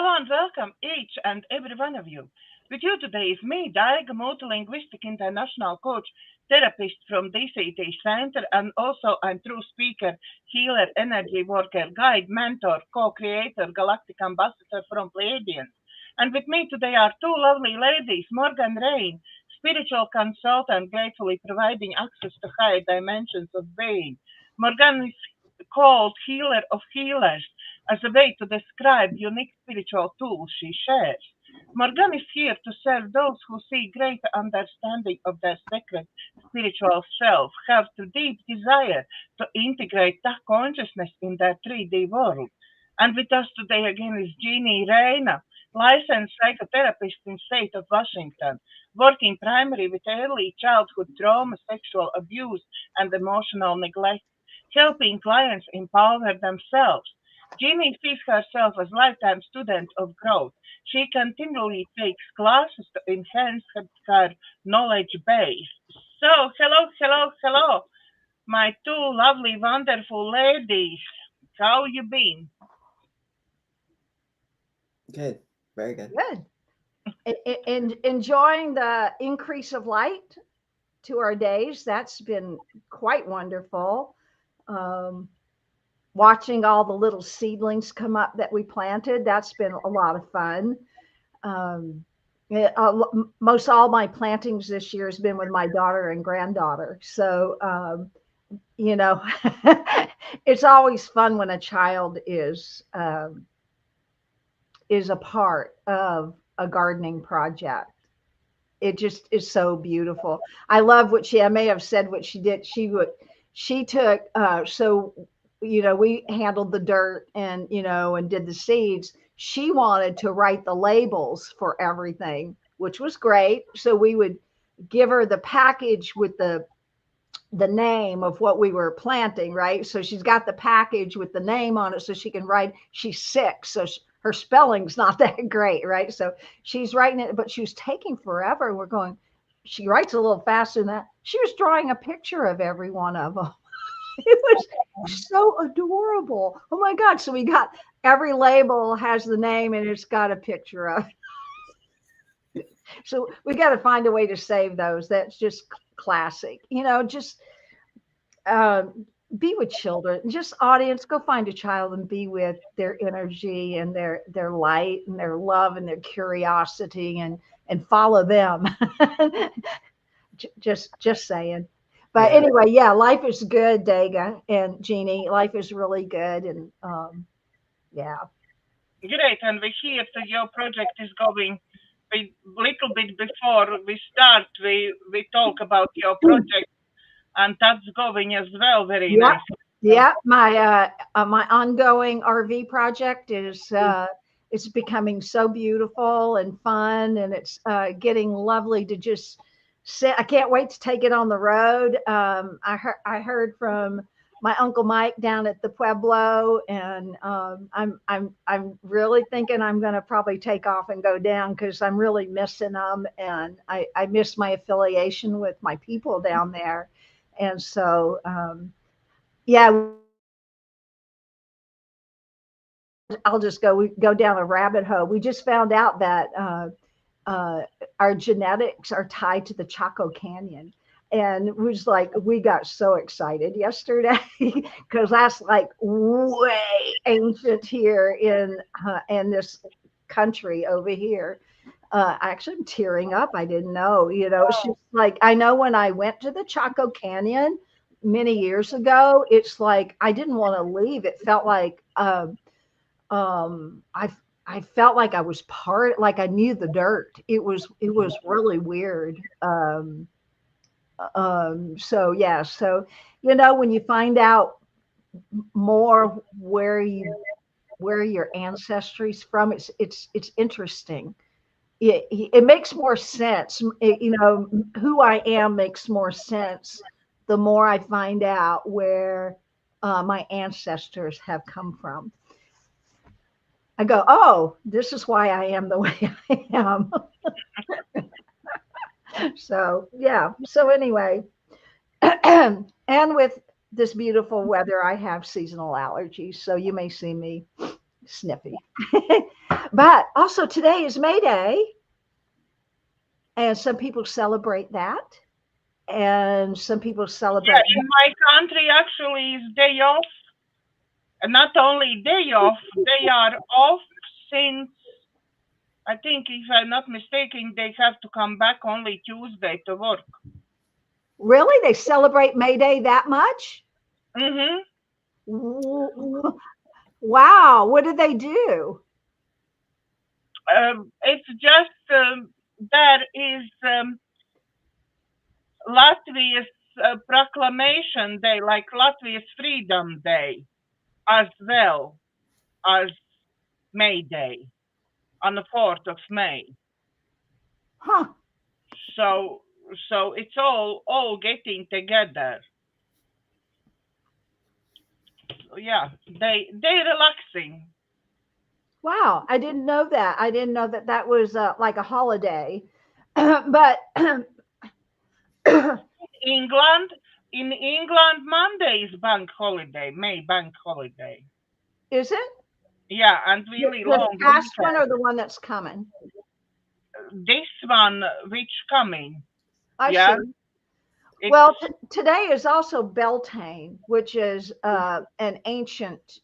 Hello and welcome each and every one of you. With you today is me, Daiga, multilinguistic international coach, therapist from DCT Center, and also I'm true speaker, healer, energy worker, guide, mentor, co-creator, galactic ambassador from Pleiadians. And with me today are two lovely ladies, Morganne Rayne, spiritual consultant, gratefully providing access to higher dimensions of being. Morganne is called healer of healers as a way to describe unique spiritual tools she shares. Morganne is here to serve those who seek greater understanding of their sacred spiritual self, have the deep desire to integrate that consciousness in their 3D world. And with us today again is Jeannie Rayne, licensed psychotherapist in state of Washington, working primarily with early childhood trauma, sexual abuse, and emotional neglect, helping clients empower themselves. Jeannie sees herself as lifetime student of growth. She continually takes classes to enhance her knowledge base. So, hello, hello, hello, my two lovely, wonderful ladies. How you been? Good. Very good. Good. And enjoying the increase of light to our days. That's been quite wonderful. Um, Watching all the little seedlings come up that we planted. That's been a lot of fun. Um, Most all my plantings this year has been with my daughter and granddaughter. So, you know, it's always fun when a child is a part of a gardening project. It just is so beautiful. I love what I may have said what she did. She took, we handled the dirt and, and did the seeds. She wanted to write the labels for everything, which was great. So we would give her the package with the name of what we were planting, right? So she's got the package with the name on it so she can write. She's 6, so her spelling's not that great, right? So she's writing it, but she was taking forever. We're going, she writes a little faster than that. She was drawing a picture of every one of them. It was so adorable. Oh my God. So we got every label has the name and it's got a picture of it. So we got to find a way to save those. That's just classic. Just be with children. Just audience, go find a child and be with their energy and their light and their love and their curiosity and follow them. just saying. But Yeah. anyway, yeah, life is good, Daga and Jeannie. Life is really good, and yeah. Great, and we hear that your project is going. We little bit before we start, we talk about your project, and that's going as well very Yeah, nice. So, yeah. My ongoing RV project is it's becoming so beautiful and fun, and it's getting lovely to just sit. I can't wait to take it on the road. I heard from my uncle Mike down at the Pueblo, and I'm really thinking I'm going to probably take off and go down because I'm really missing them, and I miss my affiliation with my people down there, and so. Yeah, I'll just go. We go down a rabbit hole. We just found out that uh, our genetics are tied to the Chaco Canyon, and it was like we got so excited yesterday because that's like way ancient here in this country over here. Actually, I'm tearing up. I didn't know. It's just like I know when I went to the Chaco Canyon many years ago. It's like I didn't want to leave. It felt like um i I felt like I was like I knew the dirt. It was really weird. So yeah, so when you find out more where your ancestry's from, it's interesting. It makes more sense. Who I am makes more sense the more I find out where my ancestors have come from. I go, oh, this is why I am the way I am. So, yeah. So, anyway, and with this beautiful weather, I have seasonal allergies. So, you may see me snippy. But also today is May Day, and some people celebrate that, and some people celebrate. Yeah, in my country actually is day off. And not only day off, they are off since, I think if I'm not mistaken, they have to come back only Tuesday to work. Really, they celebrate May Day that much? Mm-hmm. Wow, what do they do? It's just there is Latvia's proclamation day, like Latvia's Freedom Day, as well as May Day on the 4th of May. Huh. So it's all getting together. So yeah, they relaxing. Wow, I didn't know that. I didn't know that that was like a holiday. But England, in England, Monday is bank holiday, May bank holiday. is it? Yeah, and really The long past one weekend. or the one that's coming? This one, which coming? I Yeah, see. it's Well, today is also Beltane, which is an ancient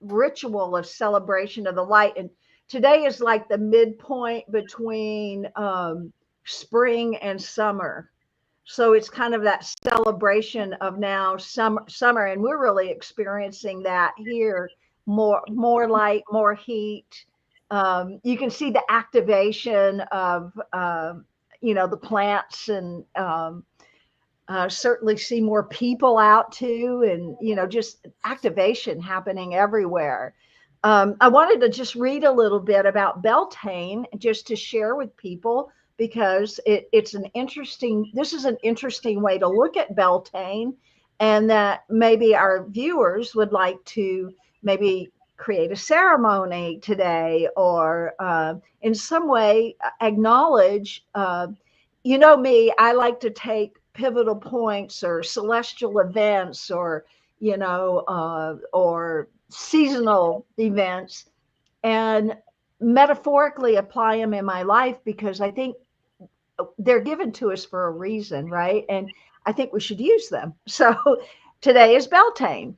ritual of celebration of the light. And today is like the midpoint between spring and summer. So it's kind of that celebration of now summer, and we're really experiencing that here. More light, more heat. You can see the activation of the plants, and certainly see more people out too, and just activation happening everywhere. I wanted to just read a little bit about Beltane just to share with people, because this is an interesting way to look at Beltane, and that maybe our viewers would like to maybe create a ceremony today, or in some way acknowledge. Me, I like to take pivotal points or celestial events, or seasonal events, and metaphorically apply them in my life, because I think they're given to us for a reason, right? And I think we should use them. So today is Beltane.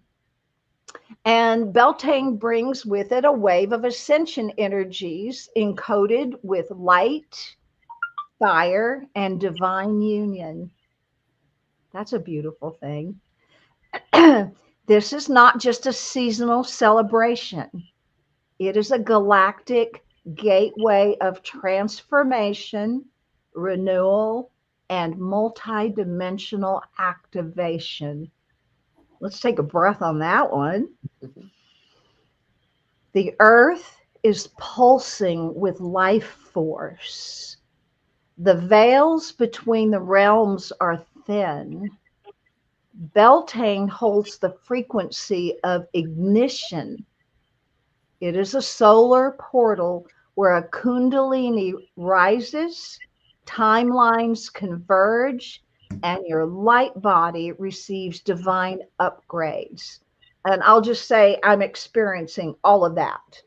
And Beltane brings with it a wave of ascension energies encoded with light, fire, and divine union. That's a beautiful thing. This is not just a seasonal celebration, it is a galactic gateway of transformation, renewal, and multidimensional activation. Let's take a breath on that one. The earth is pulsing with life force. The veils between the realms are thin. Beltane holds the frequency of ignition. It is a solar portal where a kundalini rises, timelines converge, and your light body receives divine upgrades. And I'll just say I'm experiencing all of that.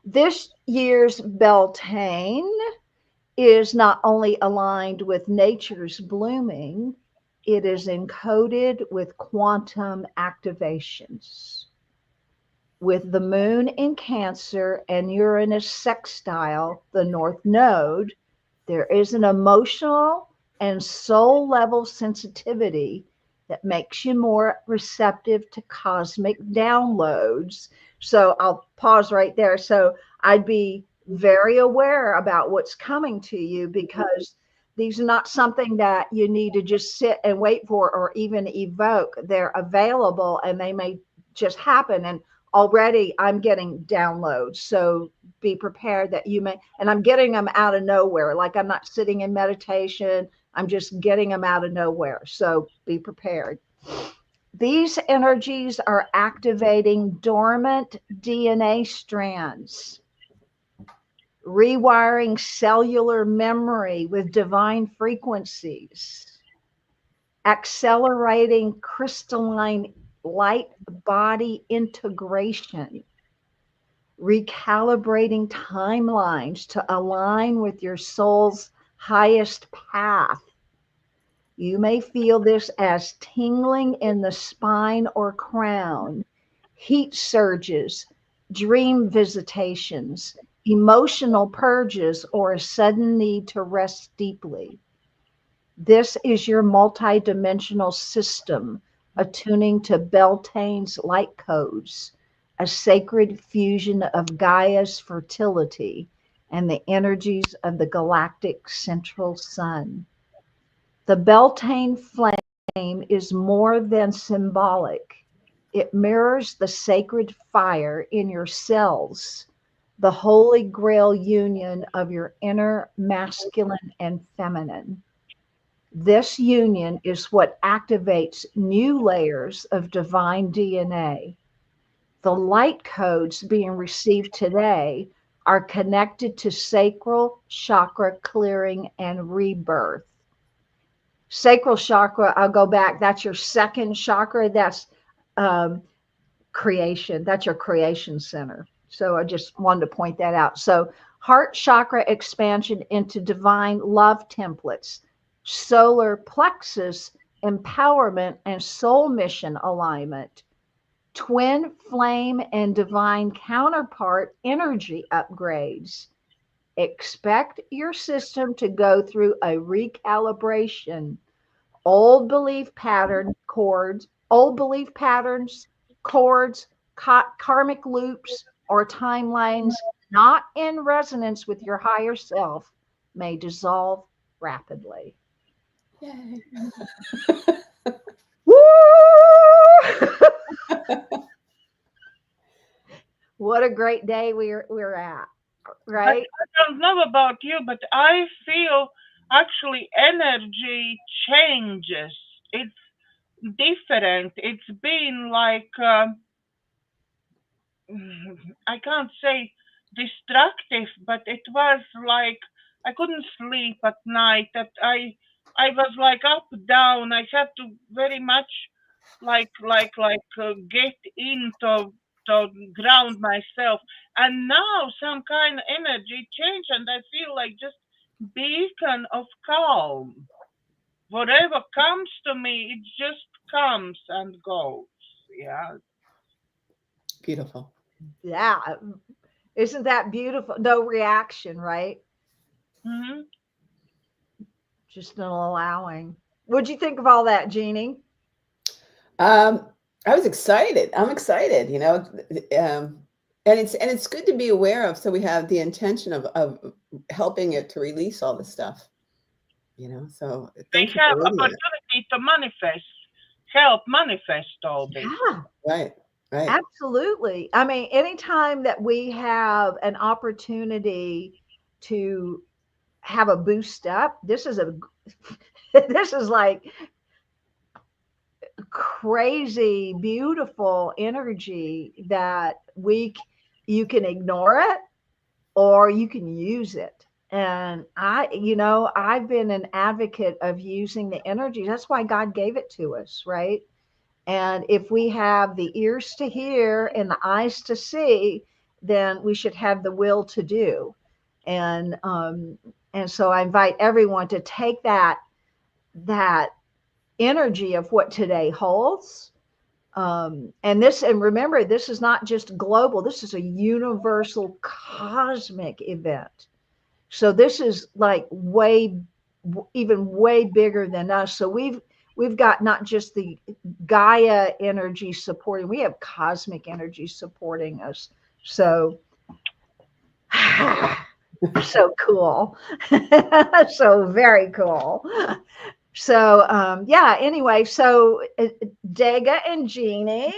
This year's Beltane is not only aligned with nature's blooming, it is encoded with quantum activations. With the moon in Cancer and Uranus sextile, the North Node, there is an emotional and soul level sensitivity that makes you more receptive to cosmic downloads. So I'll pause right there. So I'd be very aware about what's coming to you, because these are not something that you need to just sit and wait for or even evoke. They're available and they may just happen. And already I'm getting downloads. So be prepared that you may, and I'm getting them out of nowhere. Like I'm not sitting in meditation. I'm just getting them out of nowhere. So be prepared. These energies are activating dormant DNA strands, rewiring cellular memory with divine frequencies, accelerating crystalline light body integration, recalibrating timelines to align with your soul's highest path. You may feel this as tingling in the spine or crown, heat surges, dream visitations, emotional purges, or a sudden need to rest deeply. This is your multidimensional system attuning to Beltane's light codes, a sacred fusion of Gaia's fertility and the energies of the galactic central sun. The Beltane flame is more than symbolic. It mirrors the sacred fire in your cells, the holy grail union of your inner masculine and feminine. This union is what activates new layers of divine DNA. The light codes being received today are connected to sacral chakra clearing and rebirth. Sacral chakra, I'll go back, that's your second chakra. That's um, creation. That's your creation center. So I just wanted to point that out. So heart chakra expansion into divine love templates, solar plexus empowerment and soul mission alignment, twin flame and divine counterpart energy upgrades. Expect your system to go through a recalibration. Old belief patterns, cords, karmic loops, or timelines not in resonance with your higher self may dissolve rapidly. Yay. Woo! What a great day we're at, right? I don't know about you, but I feel actually energy changes. It's different. It's been like I can't say destructive, but it was like I couldn't sleep at night. That I was like up down. I had to very much get into to ground myself. And now some kind of energy change, and I feel like just beacon of calm. Whatever comes to me, it just comes and goes. Yeah. Beautiful. Yeah. Isn't that beautiful? No reaction, right? Hmm. Just an allowing. What'd you think of all that, Jeannie? Um, I was excited. I'm excited, and it's good to be aware of. So we have the intention of helping it to release all the stuff, So We thank you have for reading it. opportunity to manifest, help manifest all this. Yeah, Right, right. absolutely. I mean, anytime that we have an opportunity to have a boost up, this is a this is like crazy beautiful energy that you can ignore it or you can use it. And I've been an advocate of using the energy. That's why God gave it to us, right? And if we have the ears to hear and the eyes to see, then we should have the will to do. And so I invite everyone to take that energy of what today holds. And remember, this is not just global, this is a universal cosmic event. So this is like even way bigger than us. So we've got not just the Gaia energy supporting, we have cosmic energy supporting us. So so cool. So very cool. So yeah, anyway, so Dega and Jeannie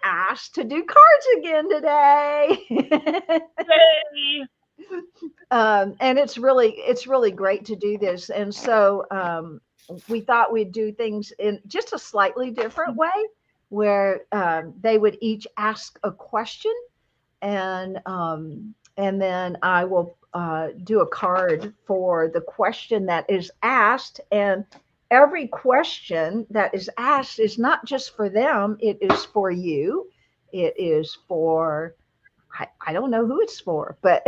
asked to do cards again today. Yay! And it's really great to do this. And so we thought we'd do things in just a slightly different way, where they would each ask a question, and then I will do a card for the question that is asked, and every question that is asked is not just for them, it is for you. It is for, I don't know who it's for, but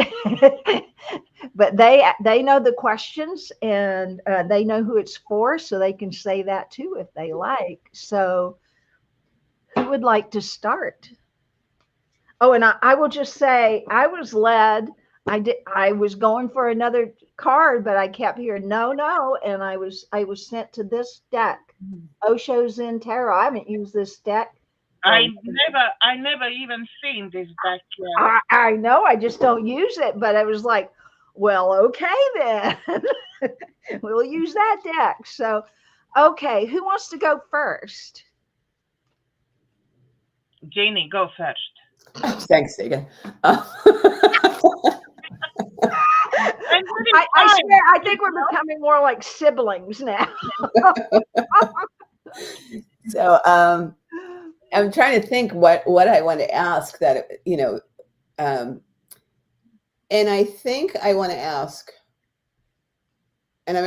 but they know the questions, and they know who it's for, so they can say that too if they like. So who would like to start? Oh, and I will just say I was led. I was going for another card, but I kept hearing no, and I was sent to this deck, Osho's in Tarot. I haven't used this deck. I never even seen this deck yet. I know, I just don't use it, but I was like, well, okay then. We'll use that deck. So, okay, who wants to go first? Janie, go first. Thanks, Megan. I swear, I think we're becoming more like siblings now. So I'm trying to think what I want to ask that, and I think I want to ask, and I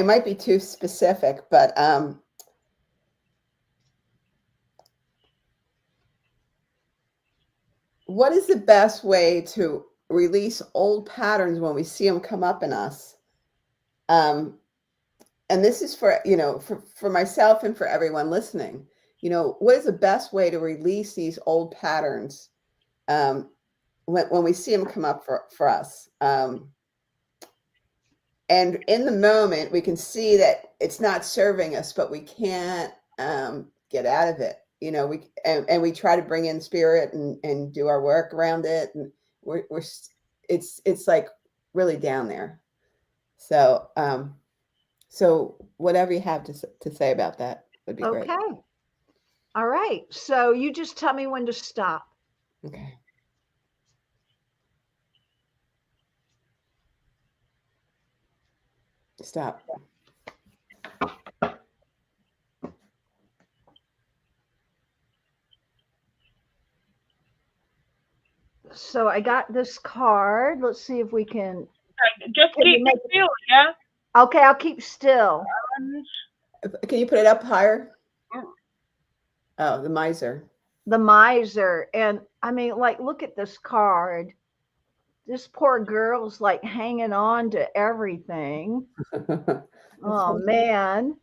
might be too specific, but what is the best way to release old patterns when we see them come up in us? And this is for, for myself and for everyone listening. What is the best way to release these old patterns when we see them come up for us? And in the moment, we can see that it's not serving us, but we can't get out of it. We try to bring in spirit and do our work around it, and it's like really down there. So so whatever you have to say about that would be great. Okay. All right. So you just tell me when to stop. Okay. Stop. So I got this card. Let's see if we can. Just keep still, yeah? Okay, I'll keep still. Can you put it up higher? Oh, the miser. The miser. And I mean, like, look at this card. This poor girl's like hanging on to everything. Oh, man.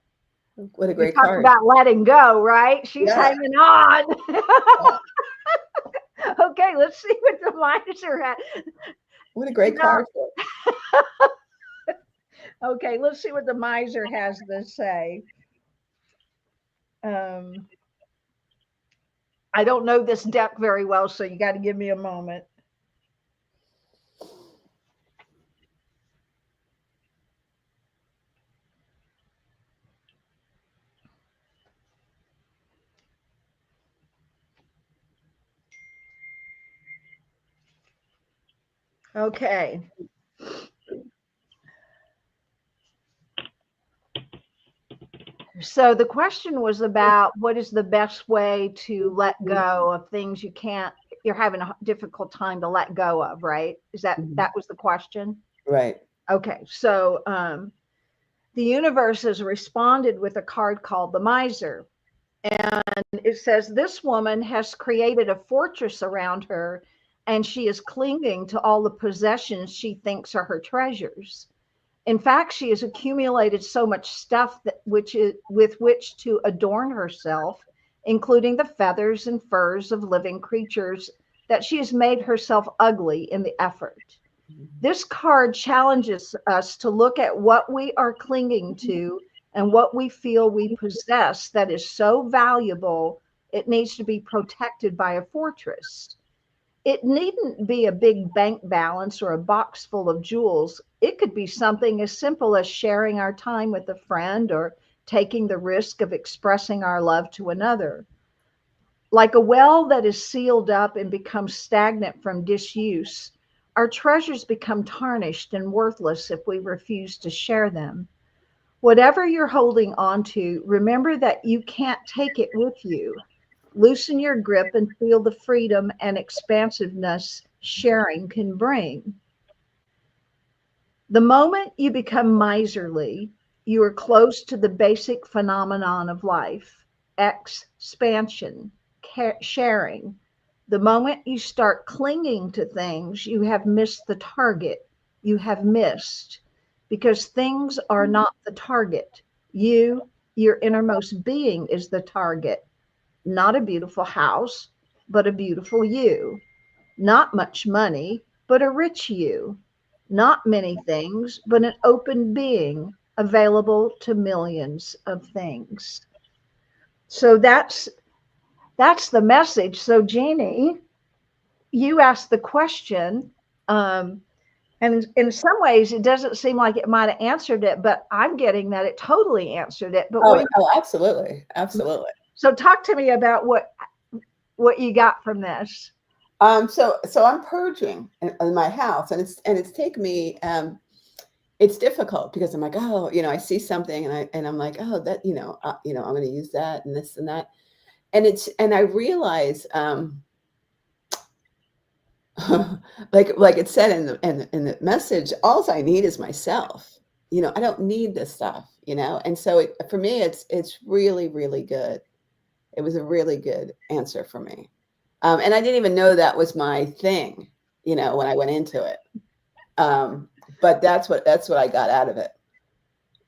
What a great Talk card. about letting go, right? She's hanging on. Okay, let's see what the miser has. What a great card. Okay, let's see what the miser has to say. I don't know this deck very well, so you got to give me a moment. Okay. So the question was about what is the best way to let go of things you're having a difficult time to let go of, right? That was the question? Right. Okay. So the universe has responded with a card called the Miser. And it says this woman has created a fortress around her, and she is clinging to all the possessions she thinks are her treasures. In fact, she has accumulated so much stuff with which to adorn herself, including the feathers and furs of living creatures, that she has made herself ugly in the effort. This card challenges us to look at what we are clinging to and what we feel we possess that is so valuable it needs to be protected by a fortress. It needn't be a big bank balance or a box full of jewels. It could be something as simple as sharing our time with a friend or taking the risk of expressing our love to another. Like a well that is sealed up and becomes stagnant from disuse, our treasures become tarnished and worthless if we refuse to share them. Whatever you're holding on to, remember that you can't take it with you. Loosen your grip and feel the freedom and expansiveness sharing can bring. The moment you become miserly, You are close to the basic phenomenon of life, expansion, sharing. The moment you start clinging to things, you have missed the target. You have missed because things are not the target. Your innermost being, is the target. Not a beautiful house, but a beautiful you. Not much money, but a rich you. Not many things, but an open being available to millions of things. So that's the message. So Jeannie, you asked the question, and in some ways it doesn't seem like it might have answered it, but I'm getting that it totally answered it. But Oh, absolutely, absolutely. So talk to me about what you got from this. So I'm purging in my house, and it's taken me. It's difficult because I'm like, oh, I see something, and I'm like, oh, that, I'm going to use that and this and that, and I realize, like it said in the message, all I need is myself. I don't need this stuff. And so for me, it's really, really good. It was a really good answer for me. And I didn't even know that was my thing, when I went into it. But that's what I got out of it.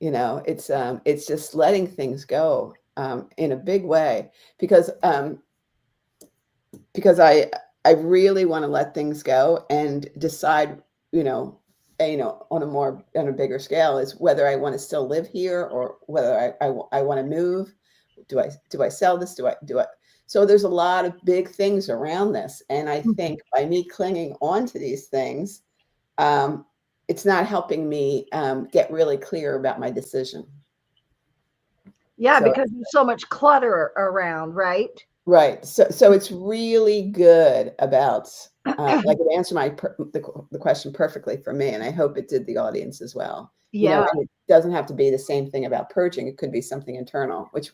It's just letting things go in a big way, because I really want to let things go and decide, on a bigger scale, is whether I want to still live here or whether I want to move. Do I sell this? Do I? So there's a lot of big things around this. And I think by me clinging on to these things, it's not helping me get really clear about my decision. Yeah, because there's so much clutter around, right? Right. So it's really good about, like, it answered the question perfectly for me, and I hope it did the audience as well. Yeah. And it doesn't have to be the same thing about purging. It could be something internal, which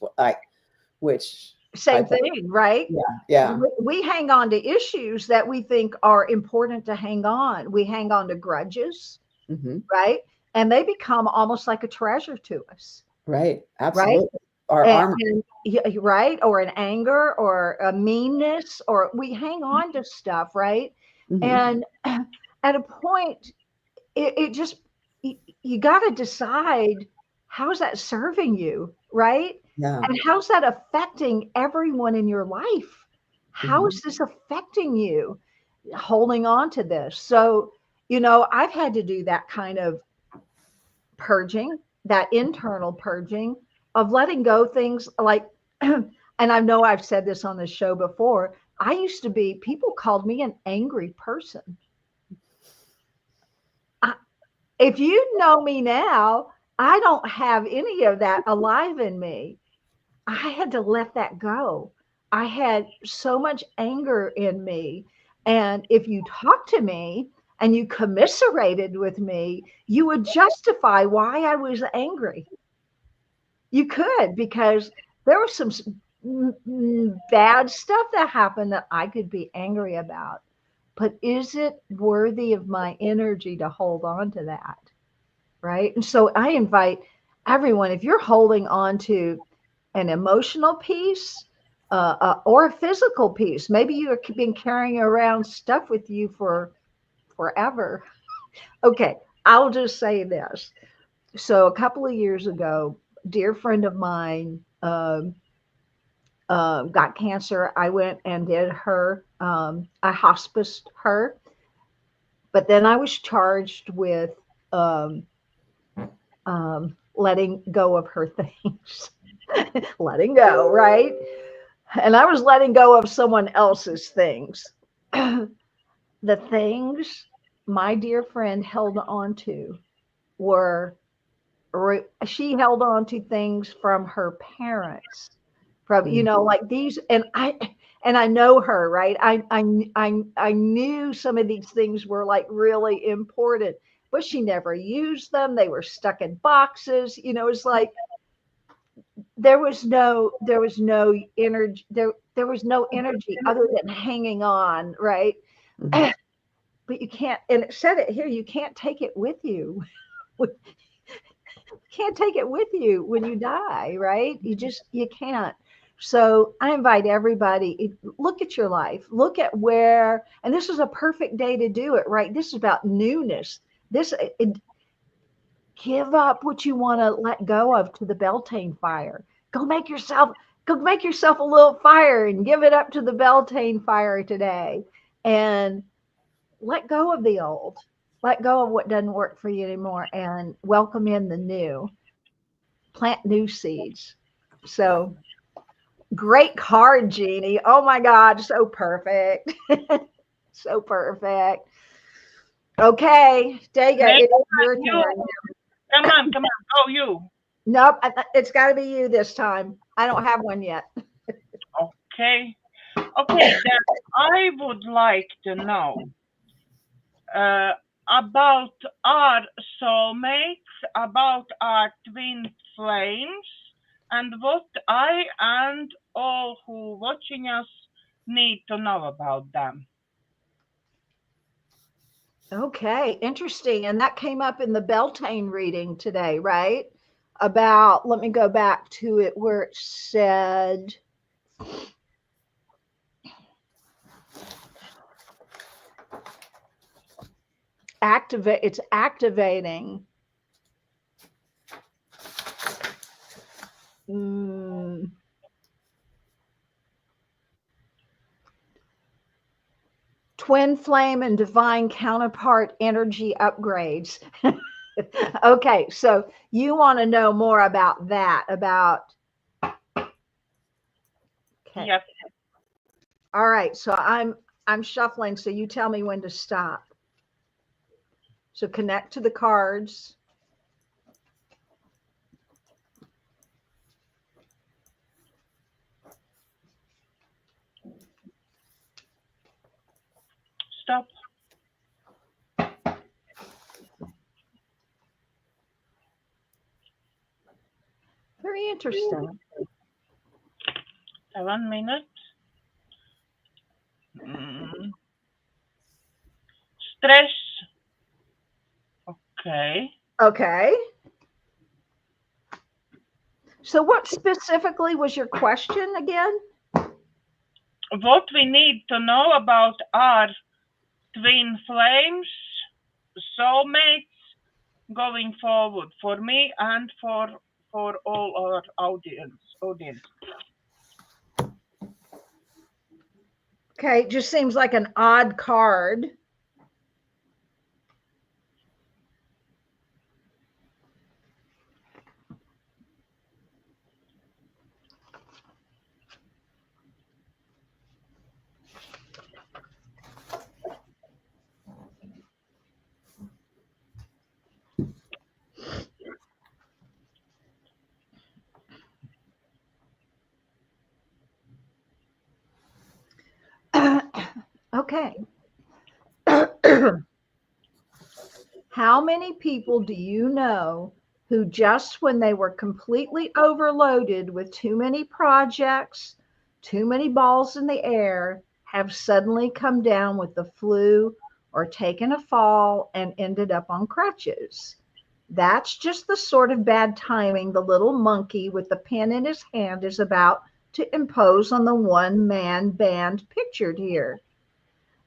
same thing, right? Yeah. We hang on to issues that we think are important to hang on. We hang on to grudges, right? And they become almost like a treasure to us. Right. Absolutely. Right? Our armor. Right? Or an anger or a meanness, or we hang on to stuff, right? And at a point, it just, you got to decide, how's that serving you, right? Yeah. And how's that affecting everyone in your life? How is this affecting you, holding on to this? So, I've had to do that kind of purging, that internal purging of letting go things like, and I know I've said this on the show before, I used to be, people called me an angry person. If you know me now, I don't have any of that alive in me. I had to let that go. I had so much anger in me. And if you talk to me and you commiserated with me, you would justify why I was angry. You could, because there was some bad stuff that happened that I could be angry about. But is it worthy of my energy to hold on to that? Right. And so I invite everyone, if you're holding on to an emotional piece or a physical piece, maybe you've been carrying around stuff with you for forever. Okay, I'll just say this. So a couple of years ago, a dear friend of mine got cancer. I went and did her, I hospiced her, but then I was charged with letting go of her things. Letting go, right? And I was letting go of someone else's things. The things my dear friend held on to were, she held on to things from her parents, from, like these, and I know her, right? I knew some of these things were like really important, but she never used them. They were stuck in boxes. It's like there was no energy. There was no energy other than hanging on, right? But you can't, and it said it here, you can't take it with you. can't take it with you when you die, right? You can't. So I invite everybody, look at your life, look at where, and this is a perfect day to do it, right? This is about newness. Give up what you want to let go of to the Beltane fire. Go make yourself a little fire and give it up to the Beltane fire today. And let go of the old. Let go of what doesn't work for you anymore and welcome in the new. Plant new seeds. So great card, Jeannie. Oh my God, so perfect. So perfect. Okay, Dega, it's your turn. Come on. Oh, you. Nope, it's got to be you this time. I don't have one yet. Okay. Then I would like to know about our soulmates, about our twin flames, and what I and all who watching us need to know about them. Okay, interesting. And that came up in the Beltane reading today, right? About, let me go back to it where it said, it's activating. Twin flame and divine counterpart energy upgrades. Okay, so you want to know more about that, okay. Yes. All right, so I'm shuffling, so you tell me when to stop. So connect to the cards. Stop. Very interesting. 1 minute. Stress. Okay. Okay. So what specifically was your question again? What we need to know about our twin flames, soulmates, going forward for me and for all our audience. Okay, it just seems like an odd card. Okay. How many people do you know who just when they were completely overloaded with too many projects, too many balls in the air, have suddenly come down with the flu or taken a fall and ended up on crutches? That's just the sort of bad timing the little monkey with the pen in his hand is about to impose on the one-man band pictured here.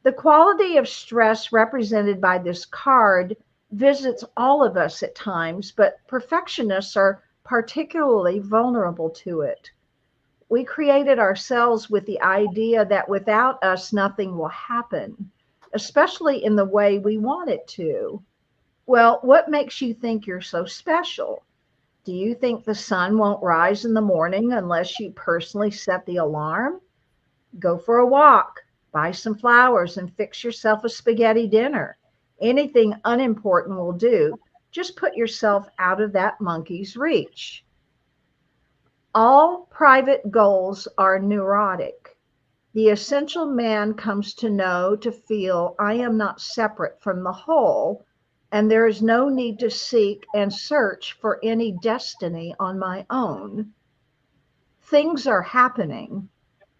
The quality of stress represented by this card visits all of us at times, but perfectionists are particularly vulnerable to it. We created ourselves with the idea that without us, nothing will happen, especially in the way we want it to. Well, what makes you think you're so special? Do you think the sun won't rise in the morning unless you personally set the alarm? Go for a walk, buy some flowers, and fix yourself a spaghetti dinner. Anything unimportant will do. Just put yourself out of that monkey's reach. All private goals are neurotic. The essential man comes to know, to feel, I am not separate from the whole, and there is no need to seek and search for any destiny on my own. Things are happening.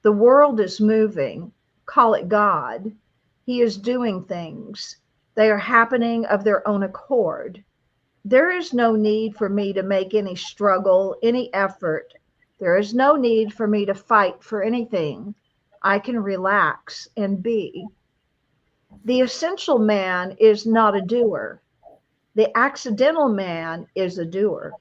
The world is moving. Call it God. He is doing things. They are happening of their own accord. there is no need for me to make any struggle, any effort. There is no need for me to fight for anything. I can relax and be. The essential man is not a doer. The accidental man is a doer.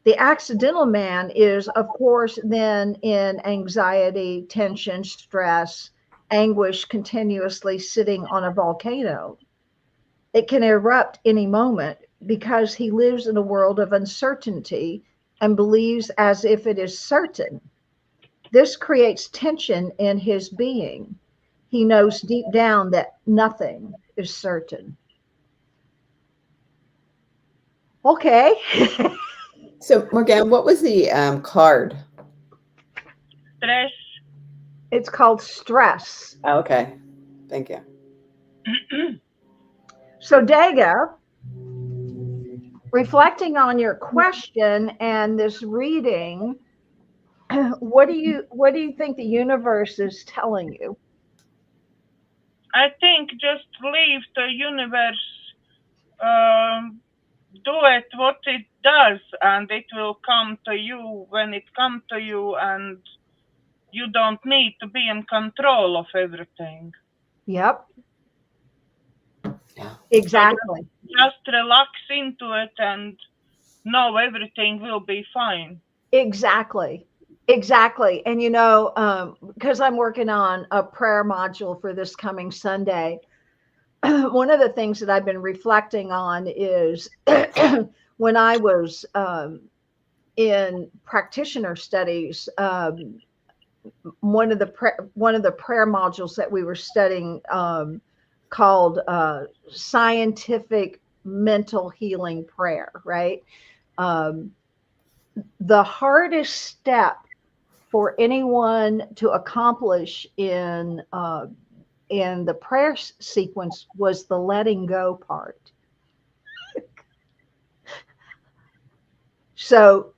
The accidental man is, of course, then in anxiety, tension, stress, anguish, continuously sitting on a volcano. It can erupt any moment because he lives in a world of uncertainty and believes as if it is certain. This creates tension in his being. He knows deep down that nothing is certain. Okay. So, Morganne, what was the card? Stress. It's called stress. Oh, okay. Thank you. So, Daga, reflecting on your question and this reading, what do you think the universe is telling you? I think just leave the universe do it what it does, and it will come to you when it comes to you, and you don't need to be in control of everything. Yep. Yeah. Exactly. So just relax into it and know everything will be fine. Exactly. Exactly. And because I'm working on a prayer module for this coming Sunday, one of the things that I've been reflecting on is when I was in practitioner studies, one of the prayer modules that we were studying called scientific mental healing prayer, right? The hardest step for anyone to accomplish in the prayer sequence was the letting go part. So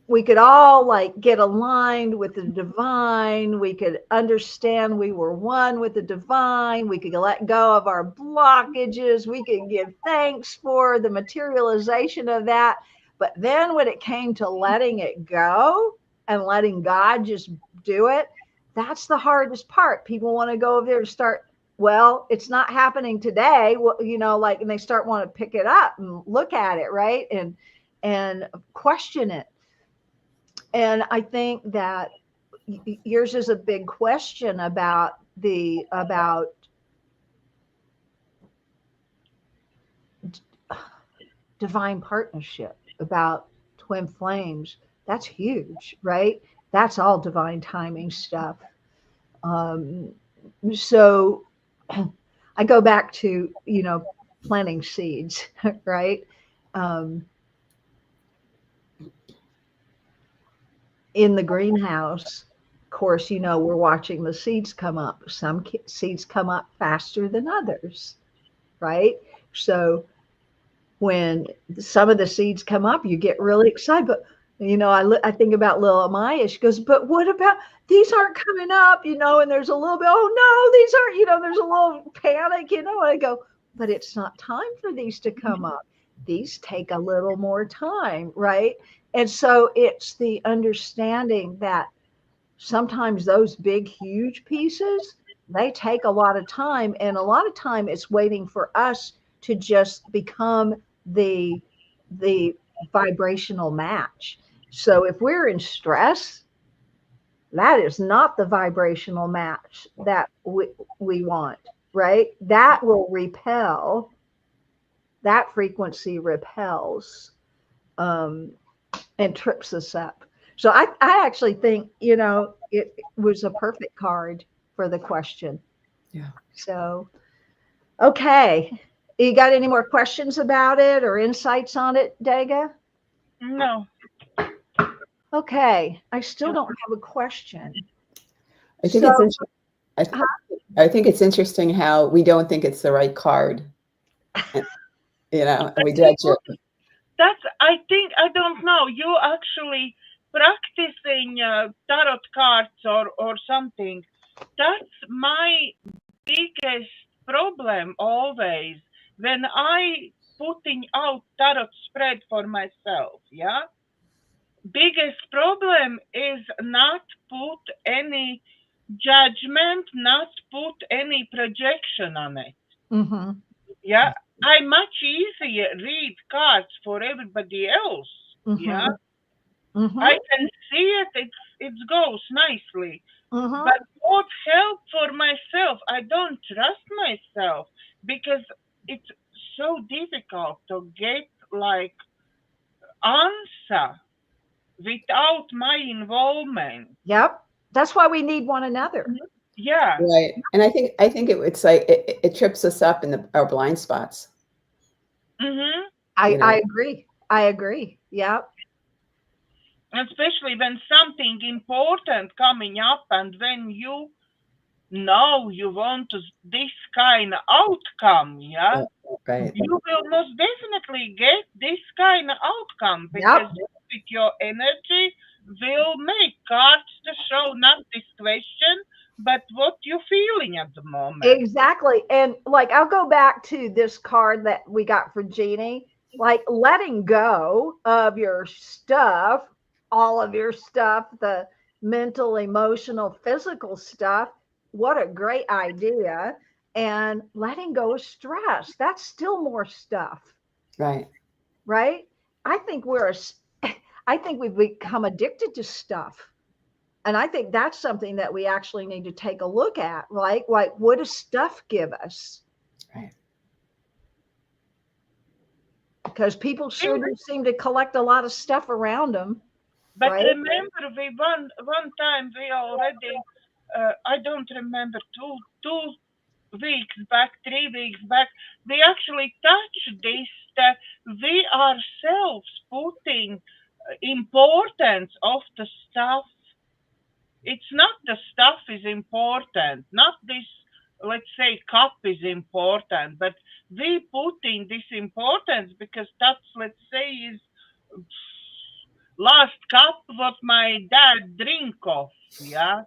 we could all like get aligned with the divine. We could understand we were one with the divine. We could let go of our blockages. We could give thanks for the materialization of that. But then when it came to letting it go and letting God just do it, that's the hardest part. People want to go over there to start, well, it's not happening today. Well, and they start want to pick it up and look at it, right? And question it. And I think that yours is a big question about divine partnership, about twin flames. That's huge, right? That's all divine timing stuff. So I go back to, planting seeds, right? In the greenhouse, of course, we're watching the seeds come up. Some seeds come up faster than others, right? So when some of the seeds come up, you get really excited. But I think about little Amaya. She goes, "But what about these aren't coming up?" And there's a little bit. Oh no, these aren't. There's a little panic. And I go, "But it's not time for these to come up. These take a little more time, right?" And so it's the understanding that sometimes those big, huge pieces, they take a lot of time. And a lot of time it's waiting for us to just become the vibrational match. So if we're in stress, that is not the vibrational match that we want, right? That will repel. That frequency repels and trips us up. So I actually think, it was a perfect card for the question. Yeah. So, okay. You got any more questions about it or insights on it, Daga? No. Okay. I still don't have a question. I think it's interesting. I think it's interesting how we don't think it's the right card. And we judge it. That's, I think, I don't know. You actually practicing tarot cards or something. That's my biggest problem always. When I putting out tarot spread for myself, yeah? Biggest problem is not put any judgment, not put any projection on it. Mm-hmm. Yeah, I much easier read cards for everybody else. Yeah, Mm-hmm. Mm-hmm. I can see it. It goes nicely. Mm-hmm. But what help for myself? I don't trust myself because it's so difficult to get like answer without my involvement. Yep. That's why we need one another. Yeah. Right. And I think it's like it trips us up in our blind spots. Mm-hmm. I agree. I agree. Yep. Especially when something important coming up and when you know you want this kind of outcome, yeah, Right. you will most definitely get this kind of outcome because with your energy will make cards to show not this question, but what you're feeling at the moment. Exactly. And like, I'll go back to this card that we got for Jeannie, like letting go of your stuff, all of your stuff, the mental, emotional, physical stuff. What a great idea. And letting go of stress. That's still more stuff. Right. Right. I think I think we've become addicted to stuff. And I think that's something that we actually need to take a look at, right? Like, what does stuff give us? Right. Because people sure do seem to collect a lot of stuff around them. But right? remember, we one time we already, I don't remember, 2 weeks back, 3 weeks back, we actually touched this, that we ourselves putting importance of the stuff. It's not the stuff is important, not this, let's say, cup is important, but we putting this importance because that's, let's say, is last cup what my dad drink of, yeah?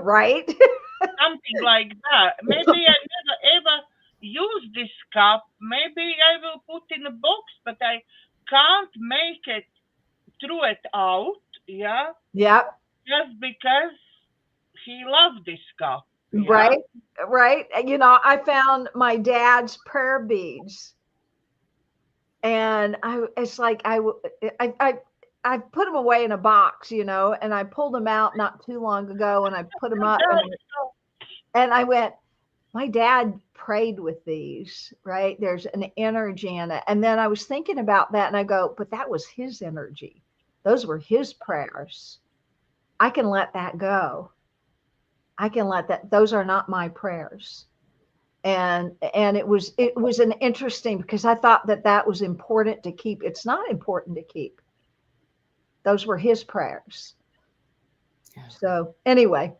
Right? Something like that. Maybe I never ever use this cup. Maybe I will put in a box, but I can't make it throw it out, yeah? Yep. Just because he loved this cup. Yeah? Right. Right. You know, I found my dad's prayer beads, and it's like I put them away in a box, you know, and I pulled them out not too long ago, and I put them up, and I went, my dad prayed with these, right? There's an energy in it. And then I was thinking about that, and I go, but that was his energy. Those were his prayers. I can let that go. I can let that, those are not my prayers. And it was an interesting, because I thought that was important to keep. It's not important to keep. Those were his prayers. Yeah. So anyway,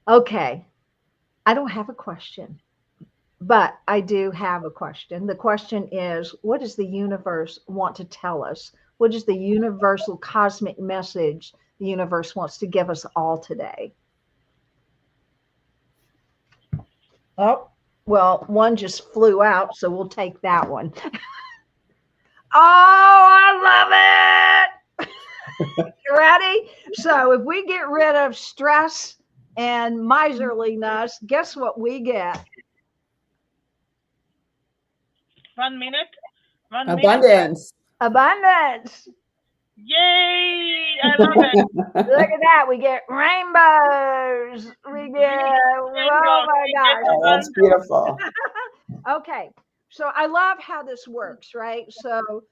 okay. I don't have a question, but I do have a question. The question is, what does the universe want to tell us? What is the universal cosmic message the universe wants to give us all today? Oh, well, one just flew out, so we'll take that one. Oh, I love it. You ready? So if we get rid of stress and miserliness, guess what we get? 1 minute. Abundance. Abundance. Yay! I love it. Look at that. We get rainbows. We get, oh my gosh. Oh, that's beautiful. Okay. So I love how this works, right? So,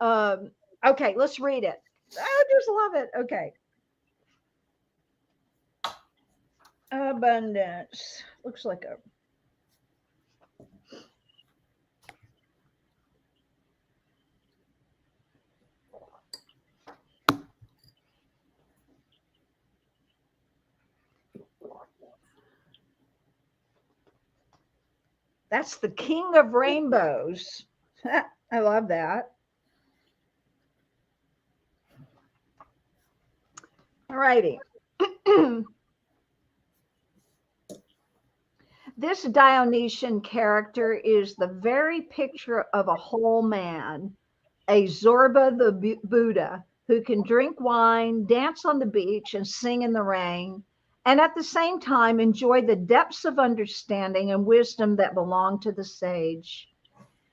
okay, let's read it. I just love it. Okay. Abundance. Looks like a, that's the king of rainbows. I love that. All righty. This Dionysian character is the very picture of a whole man, a Zorba the Buddha who can drink wine, dance on the beach, and sing in the rain, and at the same time enjoy the depths of understanding and wisdom that belong to the sage.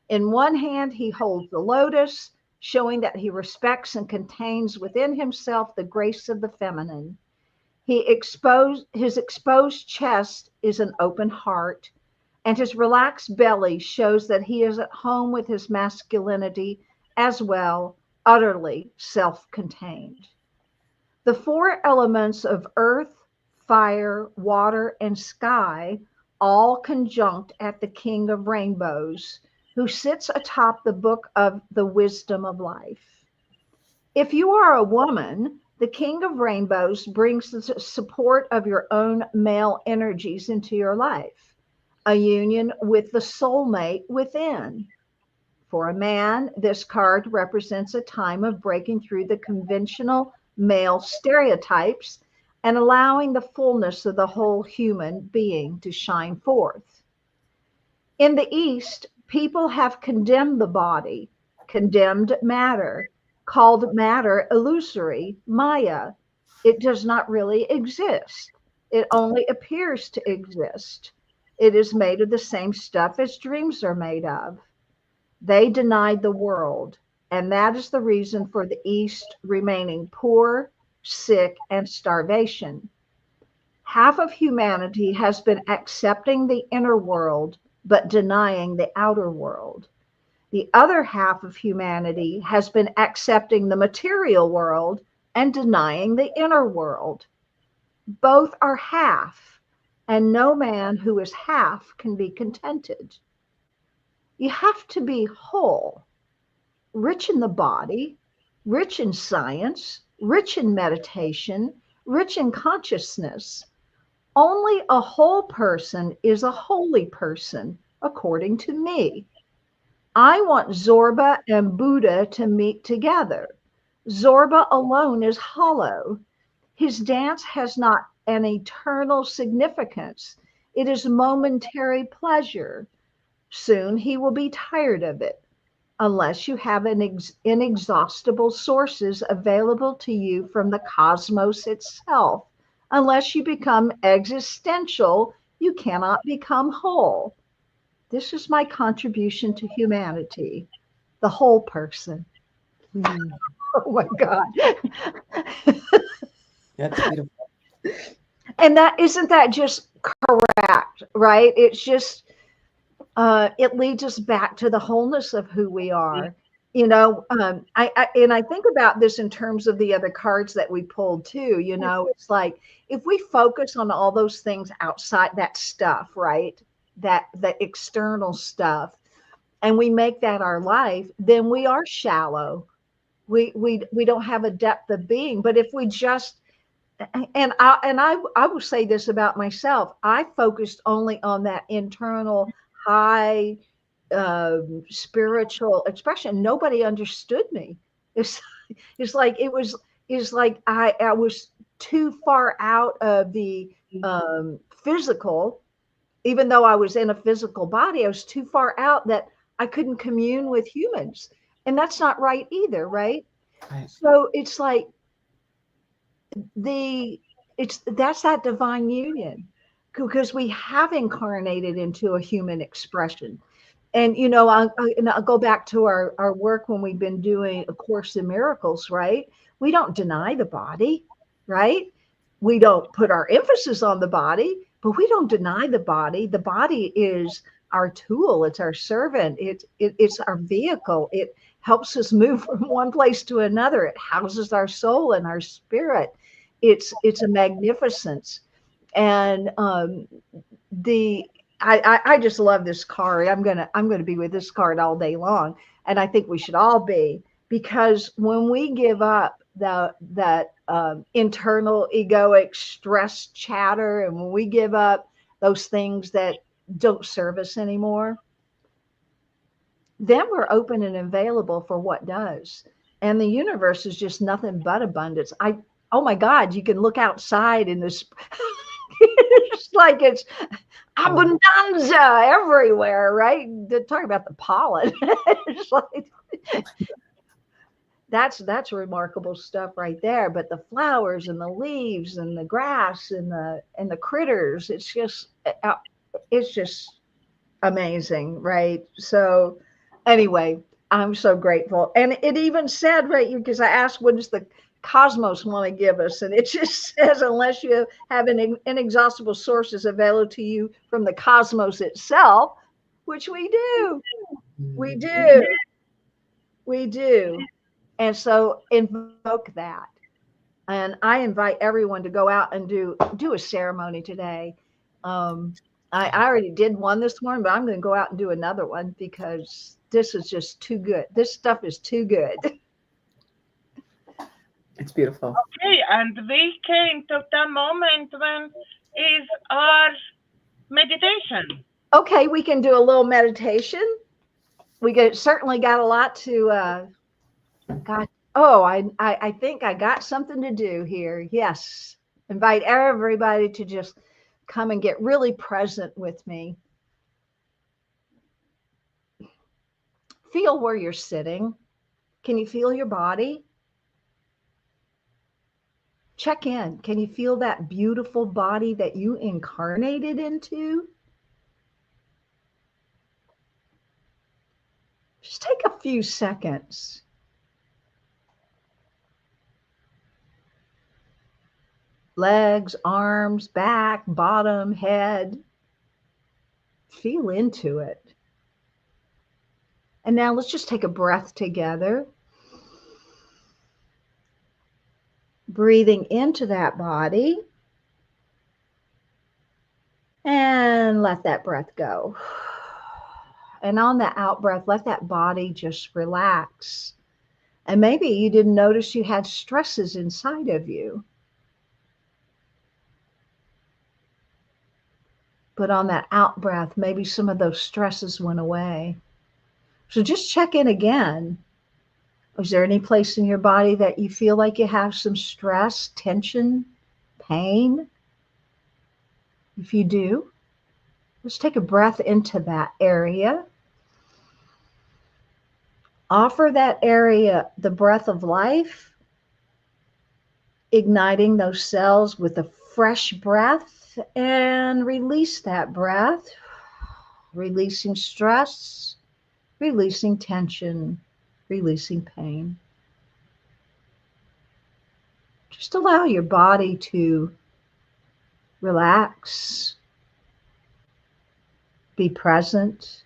In one hand, he holds the lotus, showing that he respects and contains within himself the grace of the feminine. His exposed chest is an open heart, and his relaxed belly shows that he is at home with his masculinity as well, utterly self-contained. The four elements of earth, fire, water, and sky all conjunct at the King of Rainbows, who sits atop the book of the wisdom of life. If you are a woman, the King of Rainbows brings the support of your own male energies into your life, a union with the soulmate within. For a man, this card represents a time of breaking through the conventional male stereotypes and allowing the fullness of the whole human being to shine forth. In the East, people have condemned the body, condemned matter, called matter illusory, Maya. It does not really exist. It only appears to exist. It is made of the same stuff as dreams are made of. They denied the world, and that is the reason for the East remaining poor, sick, and starvation. Half of humanity has been accepting the inner world, but denying the outer world. The other half of humanity has been accepting the material world and denying the inner world. Both are half, and no man who is half can be contented. You have to be whole, rich in the body, rich in science, rich in meditation, rich in consciousness. Only a whole person is a holy person, according to me. I want Zorba and Buddha to meet together. Zorba alone is hollow. His dance has not an eternal significance. It is momentary pleasure. Soon he will be tired of it, unless you have inexhaustible sources available to you from the cosmos itself. Unless you become existential, you cannot become whole. This is my contribution to humanity, the whole person. Mm, Oh my God. that's beautiful. And that isn't that just correct, right? It's just it leads us back to the wholeness of who we are. You know, I think about this in terms of the other cards that we pulled too. You know, it's like if we focus on all those things outside that stuff, right? That the external stuff, and we make that our life, then we are shallow. We don't have a depth of being. But if we just I will say this about myself. I focused only on that internal high spiritual expression. Nobody understood me. It's it's like it's like I was too far out of the physical, even though I was in a physical body. I was too far out that I couldn't commune with humans, and that's not right either, right? Right. So it's like that's that divine union, because we have incarnated into a human expression. And you know, I'll go back to our work when we've been doing A Course in Miracles, right? We don't deny the body, right? We don't put our emphasis on the body, but we don't deny the body. The body is our tool, it's our servant, it's our vehicle. It helps us move from one place to another. It houses our soul and our spirit. It's a magnificence. And I just love this card. I'm gonna be with this card all day long, and I think we should all be, because when we give up that internal egoic stress chatter, and when we give up those things that don't serve us anymore, then we're open and available for what does. And the universe is just nothing but abundance. Oh my God, you can look outside in this. like it's abundanza everywhere, right? They're talking about the pollen. It's like that's remarkable stuff right there. But the flowers and the leaves and the grass and the critters, it's just amazing, right? So anyway, I'm so grateful. And it even said, right, because I asked, what does the cosmos want to give us? And it just says, unless you have an inexhaustible sources available to you from the cosmos itself, which we do. We do. We do. And so invoke that. And I invite everyone to go out and do a ceremony today. I already did one this morning, but I'm going to go out and do another one because this is just too good. This stuff is too good. It's beautiful. Okay, and we came to the moment when is our meditation. Okay, we can do a little meditation. Certainly got a lot to got. Oh, I think I got something to do here. Yes, invite everybody to just come and get really present with me. Feel where you're sitting. Can you feel your body? Check in. Can you feel that beautiful body that you incarnated into? Just take a few seconds. Legs, arms, back, bottom, head. Feel into it. And now let's just take a breath together. Breathing into that body. And let that breath go. And on the out breath, let that body just relax. And maybe you didn't notice you had stresses inside of you. But on that out breath, maybe some of those stresses went away. So just check in again. Is there any place in your body that you feel like you have some stress, tension, pain? If you do, let's take a breath into that area. Offer that area the breath of life, igniting those cells with a fresh breath, and release that breath, releasing stress, releasing tension, releasing pain. Just allow your body to relax, be present,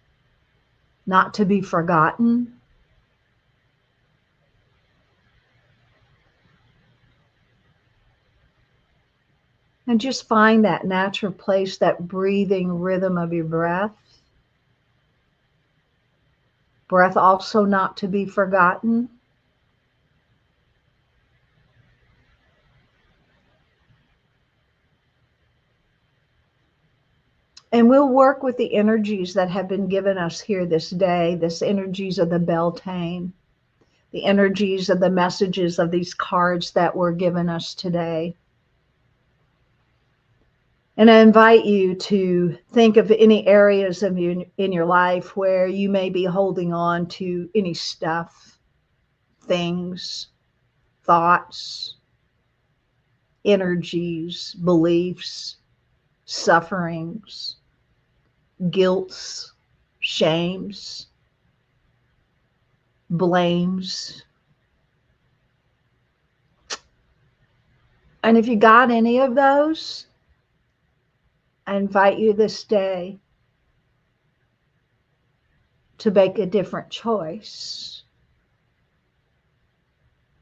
not to be forgotten. And just find that natural place, that breathing rhythm of your breath. Breath also not to be forgotten. And we'll work with the energies that have been given us here this day, this energies of the Beltane, the energies of the messages of these cards that were given us today. And I invite you to think of any areas of in your life where you may be holding on to any stuff, things, thoughts, energies, beliefs, sufferings, guilts, shames, blames. And if you got any of those, I invite you this day to make a different choice.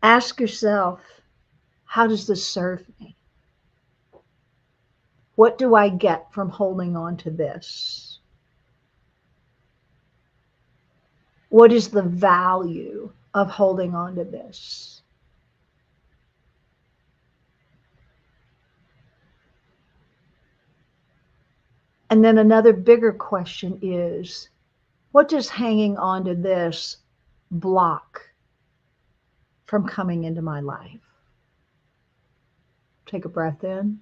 Ask yourself, how does this serve me? What do I get from holding on to this? What is the value of holding on to this? And then another bigger question is, what does hanging on to this block from coming into my life? Take a breath in.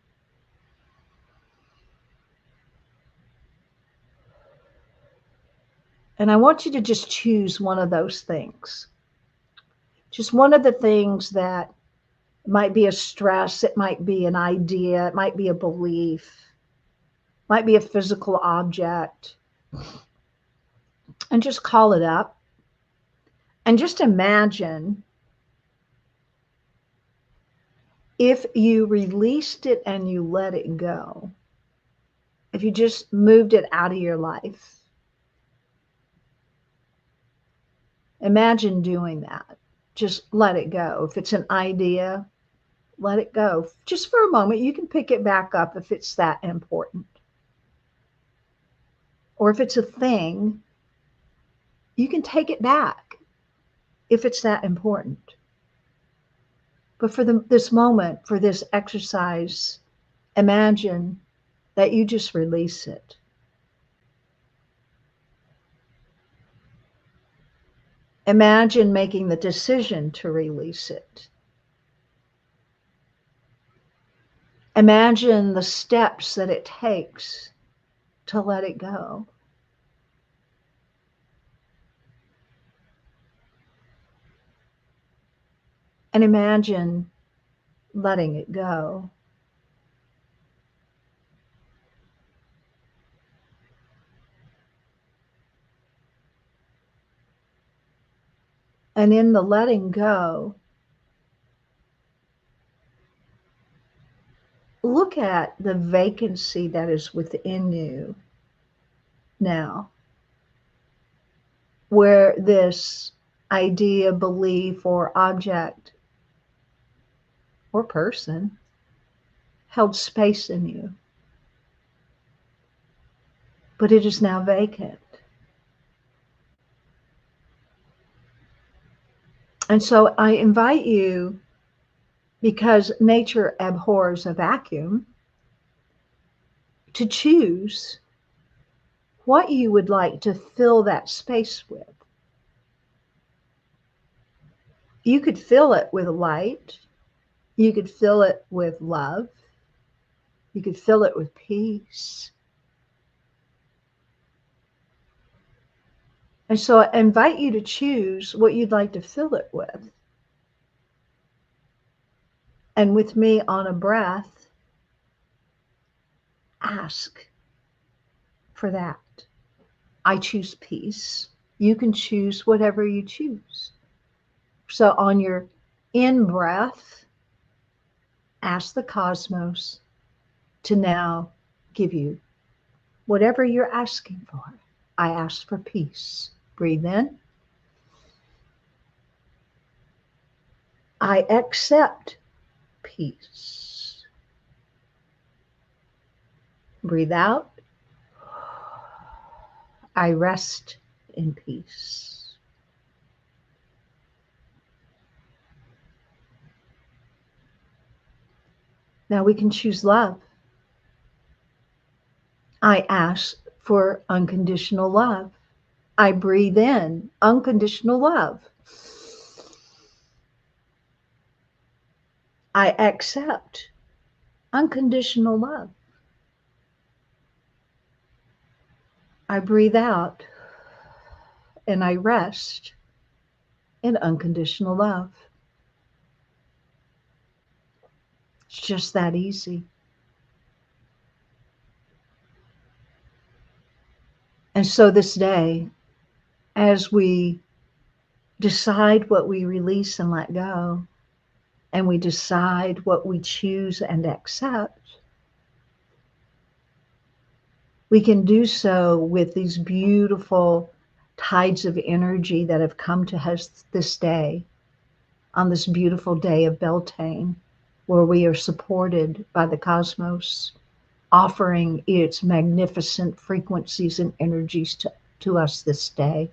And I want you to just choose one of those things. Just one of the things that might be a stress, it might be an idea, it might be a belief, it might be a physical object. And just call it up. And just imagine if you released it and you let it go, if you just moved it out of your life. Imagine doing that. Just let it go. If it's an idea, let it go. Just for a moment, you can pick it back up if it's that important. Or if it's a thing, you can take it back if it's that important. But for this moment, for this exercise, imagine that you just release it. Imagine making the decision to release it. Imagine the steps that it takes to let it go. And imagine letting it go. And in the letting go, look at the vacancy that is within you now, where this idea, belief, or object or person held space in you. But it is now vacant. And so I invite you, because nature abhors a vacuum, to choose what you would like to fill that space with. You could fill it with light. You could fill it with love. You could fill it with peace. And so I invite you to choose what you'd like to fill it with. And with me on a breath, ask for that. I choose peace. You can choose whatever you choose. So on your in-breath, ask the cosmos to now give you whatever you're asking for. I ask for peace. Breathe in. I accept peace. Breathe out. I rest in peace. Now we can choose love. I ask for unconditional love. I breathe in unconditional love. I accept unconditional love. I breathe out and I rest in unconditional love. It's just that easy. And so this day, as we decide what we release and let go, and we decide what we choose and accept, we can do so with these beautiful tides of energy that have come to us this day, on this beautiful day of Beltane, where we are supported by the cosmos, offering its magnificent frequencies and energies to us this day.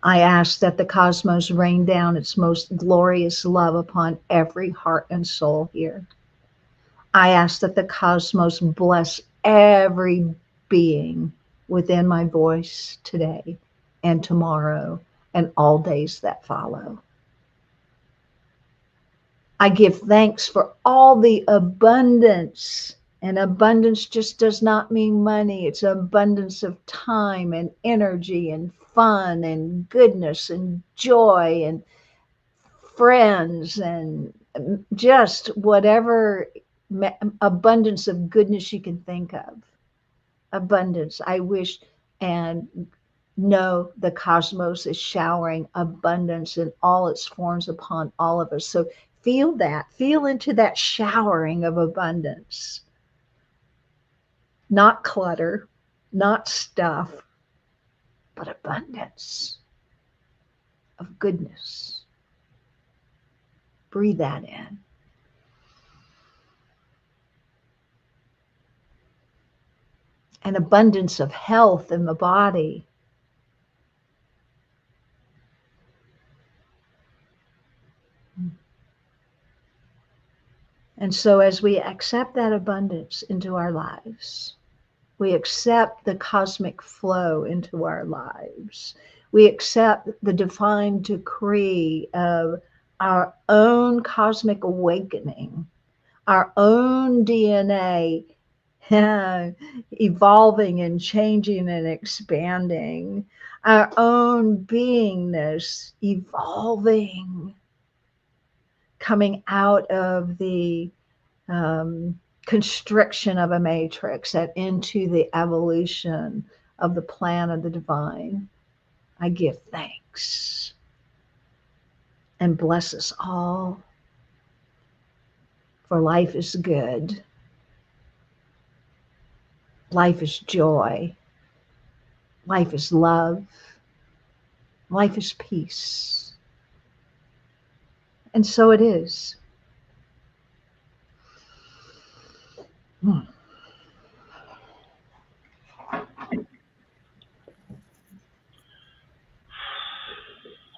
I ask that the cosmos rain down its most glorious love upon every heart and soul here. I ask that the cosmos bless every being within my voice today and tomorrow and all days that follow. I give thanks for all the abundance And abundance just does not mean money. It's abundance of time and energy and fun and goodness and joy and friends and just whatever abundance of goodness you can think of. Abundance. I wish and know the cosmos is showering abundance in all its forms upon all of us. So feel that. Feel into that showering of abundance. Not clutter, not stuff, but abundance of goodness. Breathe that in. An abundance of health in the body. And so as we accept that abundance into our lives, we accept the cosmic flow into our lives. We accept the divine decree of our own cosmic awakening, our own DNA evolving and changing and expanding, our own beingness evolving, coming out of the constriction of a matrix and into the evolution of the plan of the divine. I give thanks and bless us all, for life is good. Life is joy. Life is love. Life is peace. And so it is.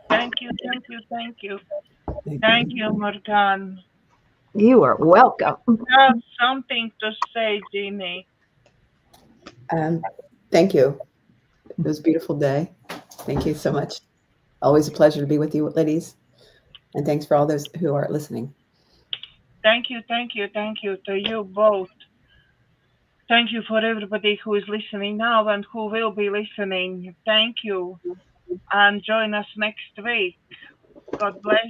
Thank you, thank you, thank you. Thank you, Morganne. You are welcome. You have something to say, Jeannie. Thank you. It was a beautiful day. Thank you so much. Always a pleasure to be with you, ladies. And thanks for all those who are listening. Thank you, thank you, thank you to you both. Thank you for everybody who is listening now and who will be listening. Thank you. And join us next week. God bless.